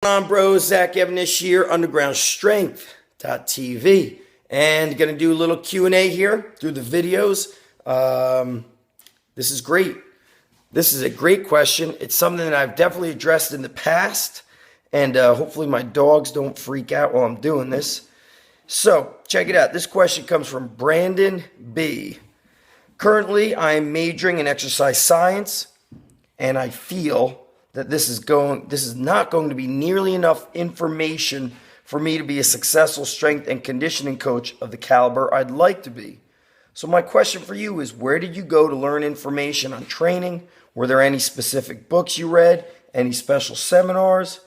On, bros? Zach Evanish here, undergroundstrength.tv, and gonna do a little Q&A here through the videos. This is great. This is a great question. It's something that I've definitely addressed in the past, and hopefully my dogs don't freak out while I'm doing this. So check it out. This question comes from Brandon B. Currently, I am majoring in exercise science, and I feel that this is not going to be nearly enough information for me to be a successful strength and conditioning coach of the caliber I'd like to be. So my question for you is, where did you go to learn information on training? Were there any specific books you read? Any special seminars?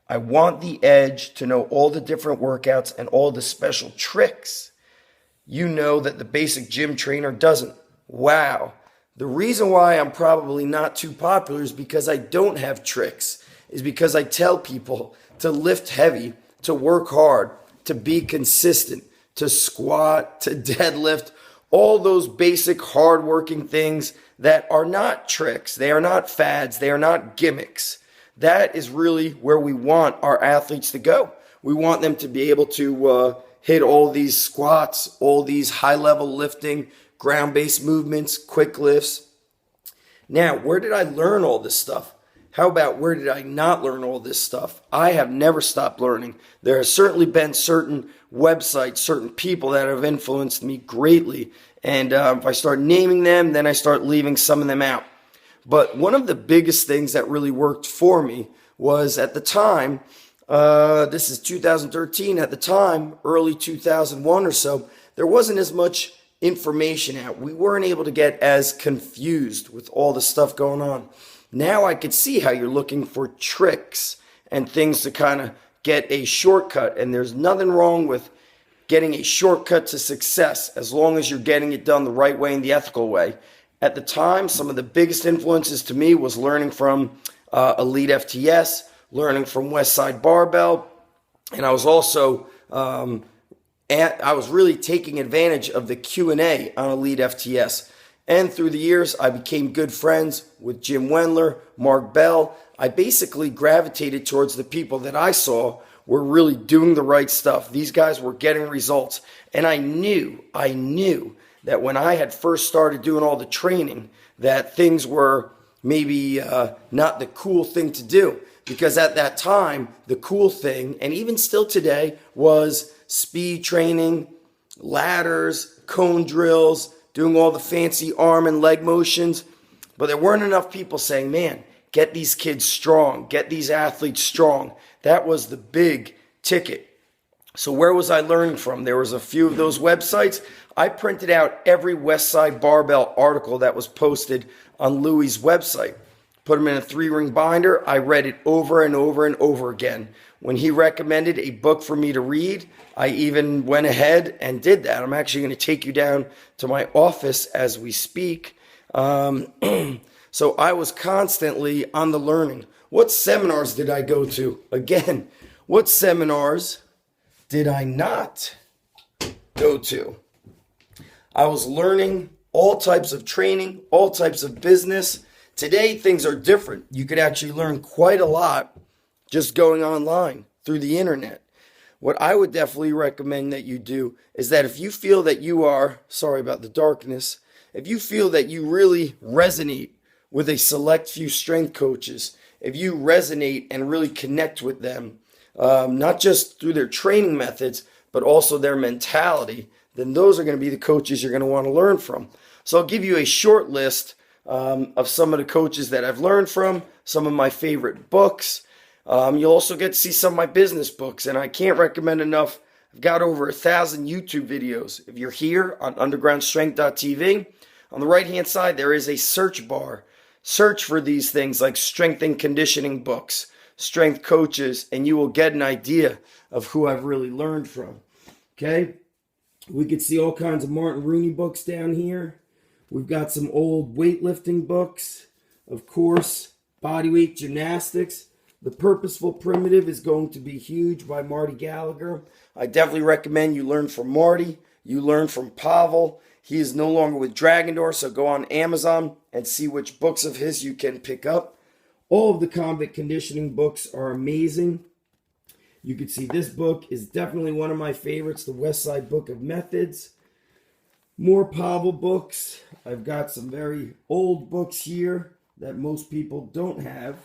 I want the edge to know all the different workouts and all the special tricks. You know that the basic gym trainer doesn't. Wow. The reason why I'm probably not too popular is because I don't have tricks, is because I tell people to lift heavy, to work hard, to be consistent, to squat, to deadlift, all those basic hard-working things that are not tricks. They are not fads. They are not gimmicks. That is really where we want our athletes to go. We want them to be able to hit all these squats, all these high-level lifting, ground-based movements, quick lifts. Now, where did I learn all this stuff? How about where did I not learn all this stuff? I have never stopped learning. There has certainly been certain websites, certain people that have influenced me greatly. And if I start naming them, then I start leaving some of them out. But one of the biggest things that really worked for me was at the time, this is 2013, at the time, early 2001 or so, there wasn't as much information out. We weren't able to get as confused with all the stuff going on. Now I could see how you're looking for tricks and things to kind of get a shortcut, and there's nothing wrong with getting a shortcut to success as long as you're getting it done the right way and the ethical way. At the time, some of the biggest influences to me was learning from Elliott FTS, learning from Westside Barbell, and I was also I was really taking advantage of the Q&A on Elliott FTS. And through the years, I became good friends with Jim Wendler, Mark Bell. I basically gravitated towards the people that I saw were really doing the right stuff. These guys were getting results. And I knew that when I had first started doing all the training, that things were maybe not the cool thing to do. Because at that time, the cool thing, and even still today, was speed training, ladders, cone drills, doing all the fancy arm and leg motions. But there weren't enough people saying, man, get these kids strong, get these athletes strong. That was the big ticket. So where was I learning from? There was a few of those websites. I printed out every Westside Barbell article that was posted on Louie's website. Put them in a 3-ring binder. I read it over and over and over again. When he recommended a book for me to read, I even went ahead and did that. I'm actually going to take you down to my office as we speak. So I was constantly on the learning. What seminars did I go to? Again, what seminars did I not go to? I was learning all types of training, all types of business. Today, things are different. You could actually learn quite a lot just going online through the internet. What I would definitely recommend that you do is that if you feel that you are, sorry about the darkness, if you feel that you really resonate with a select few strength coaches, if you resonate and really connect with them, not just through their training methods, but also their mentality, then those are going to be the coaches you're going to want to learn from. So I'll give you a short list of some of the coaches that I've learned from, some of my favorite books. You'll also get to see some of my business books, and I can't recommend enough. I've got over 1,000 YouTube videos. If you're here on undergroundstrength.tv, on the right-hand side, there is a search bar. Search for these things like strength and conditioning books, strength coaches, and you will get an idea of who I've really learned from. Okay? We could see all kinds of Martin Rooney books down here. We've got some old weightlifting books, of course, bodyweight gymnastics. The Purposeful Primitive is going to be huge by Marty Gallagher. I definitely recommend you learn from Marty. You learn from Pavel. He is no longer with Dragon Door, so go on Amazon and see which books of his you can pick up. All of the convict conditioning books are amazing. You can see this book is definitely one of my favorites, the West Side Book of Methods. More Pavel books. I've got some very old books here that most people don't have.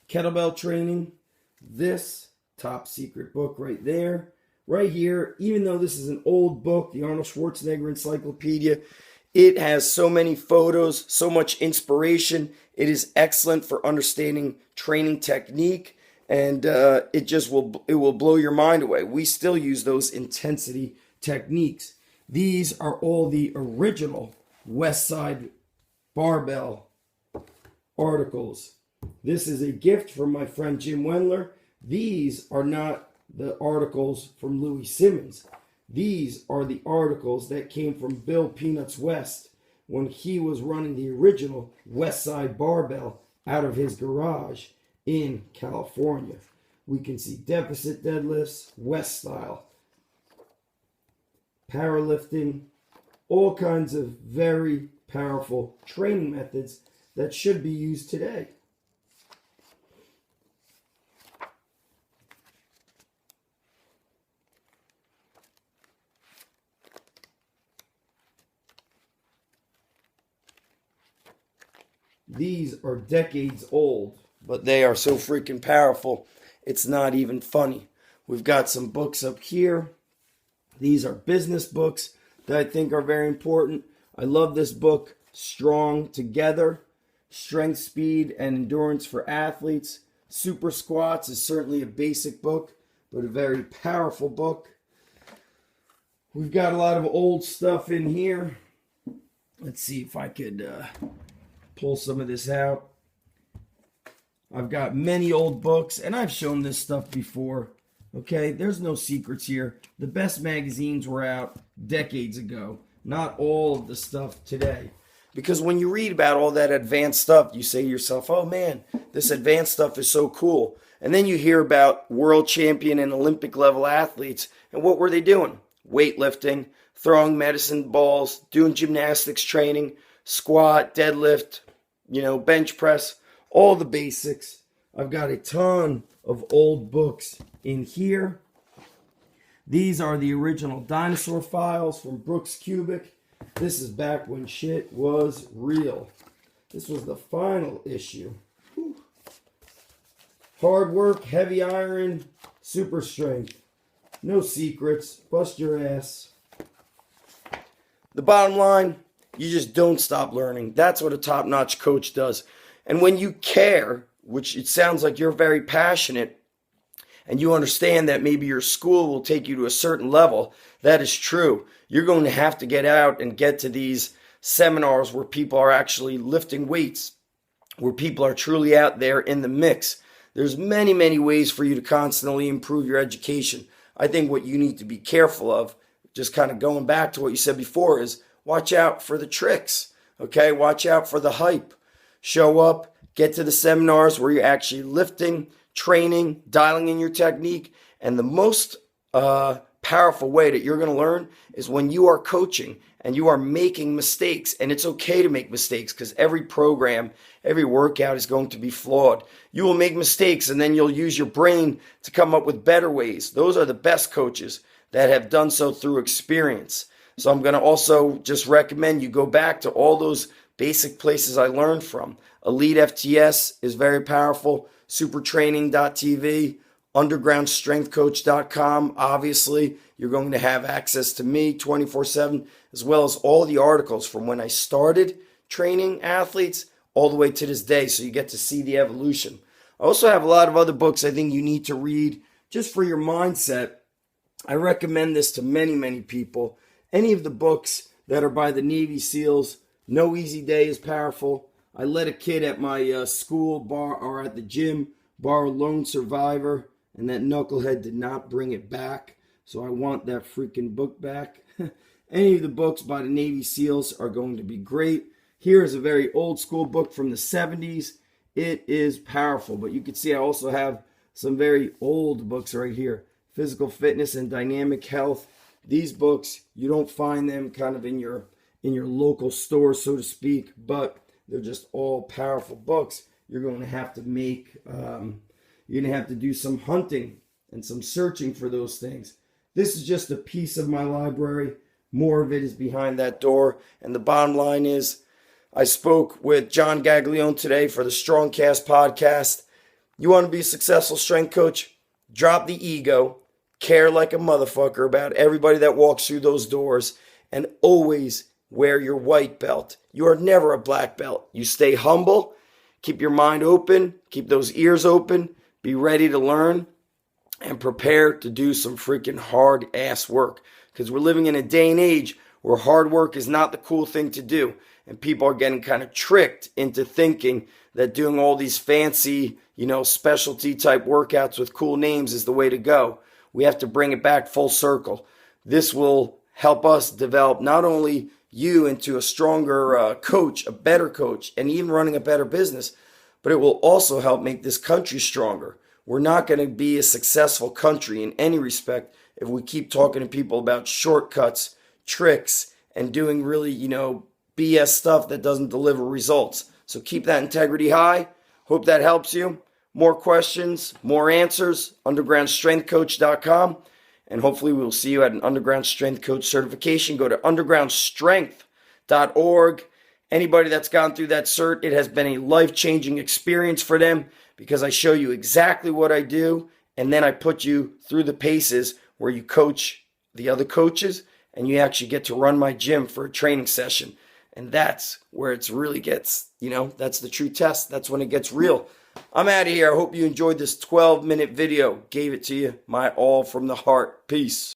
Kettlebell training. This top secret book right there. Right here, even though this is an old book, the Arnold Schwarzenegger Encyclopedia, it has so many photos, so much inspiration. It is excellent for understanding training technique, and it will blow your mind away. We still use those intensity techniques. These are all the original West Side Barbell articles. This is a gift from my friend Jim Wendler. These are not the articles from Louis Simmons. These are the articles that came from Bill Peanuts West when he was running the original West Side Barbell out of his garage in California. We can see deficit deadlifts, West style, powerlifting, all kinds of very powerful training methods that should be used today. These are decades old, but they are so freaking powerful, it's not even funny. We've got some books up here. These are business books that I think are very important. I love this book, Strong Together, Strength, Speed, and Endurance for Athletes. Super Squats is certainly a basic book, but a very powerful book. We've got a lot of old stuff in here. Let's see if I could pull some of this out. I've got many old books, and I've shown this stuff before. Okay, there's no secrets here. The best magazines were out decades ago, not all of the stuff today. Because when you read about all that advanced stuff, you say to yourself, oh man, this advanced stuff is so cool. And then you hear about world champion and Olympic level athletes, and what were they doing? Weightlifting, throwing medicine balls, doing gymnastics training, squat, deadlift, bench press, all the basics. I've got a ton of old books in here. These are the original dinosaur files from Brooks Cubic. This is back when shit was real. This was the final issue. Whew. Hard work, heavy iron, super strength. No secrets, bust your ass. The bottom line, you just don't stop learning. That's what a top-notch coach does. And when you care, which it sounds like you're very passionate, and you understand that maybe your school will take you to a certain level, that is true. You're going to have to get out and get to these seminars where people are actually lifting weights, where people are truly out there in the mix. There's many, many ways for you to constantly improve your education. I think what you need to be careful of, just kind of going back to what you said before, is watch out for the tricks, okay? Watch out for the hype. Show up, get to the seminars where you're actually lifting, training, dialing in your technique. And the most powerful way that you're going to learn is when you are coaching and you are making mistakes. And it's okay to make mistakes because every program, every workout is going to be flawed. You will make mistakes and then you'll use your brain to come up with better ways. Those are the best coaches that have done so through experience. So I'm going to also just recommend you go back to all those basic places I learned from. Elite FTS is very powerful. Supertraining.tv, undergroundstrengthcoach.com. Obviously, you're going to have access to me 24/7, as well as all the articles from when I started training athletes all the way to this day, so you get to see the evolution. I also have a lot of other books I think you need to read just for your mindset. I recommend this to many, many people. Any of the books that are by the Navy SEALs, No Easy Day is powerful. I let a kid at my school bar or at the gym borrow Lone Survivor, and that knucklehead did not bring it back. So I want that freaking book back. Any of the books by the Navy SEALs are going to be great. Here is a very old school book from the 70s. It is powerful, but you can see I also have some very old books right here. Physical Fitness and Dynamic Health. These books, you don't find them kind of in your local store, so to speak, but they're just all powerful books. You're going to have to make, you're going to have to do some hunting and some searching for those things. This is just a piece of my library. More of it is behind that door. And the bottom line is, I spoke with John Gaglione today for the Strongcast podcast. You want to be a successful strength coach? Drop the ego, care like a motherfucker about everybody that walks through those doors, and always wear your white belt. You are never a black belt. You stay humble, keep your mind open, keep those ears open, be ready to learn, and prepare to do some freaking hard ass work. Because we're living in a day and age where hard work is not the cool thing to do. And people are getting kind of tricked into thinking that doing all these fancy, specialty type workouts with cool names is the way to go. We have to bring it back full circle. This will help us develop not only you into a stronger coach, a better coach, and even running a better business, but it will also help make this country stronger. We're not going to be a successful country in any respect if we keep talking to people about shortcuts, tricks, and doing really, BS stuff that doesn't deliver results. So keep that integrity high. Hope that helps you. More questions, more answers, undergroundstrengthcoach.com. And hopefully we'll see you at an Underground Strength Coach certification. Go to undergroundstrength.org. Anybody that's gone through that cert, it has been a life-changing experience for them because I show you exactly what I do, and then I put you through the paces where you coach the other coaches, and you actually get to run my gym for a training session. And that's where it really gets, that's the true test. That's when it gets real. I'm out of here. I hope you enjoyed this 12-minute video. Gave it to you, my all from the heart. Peace.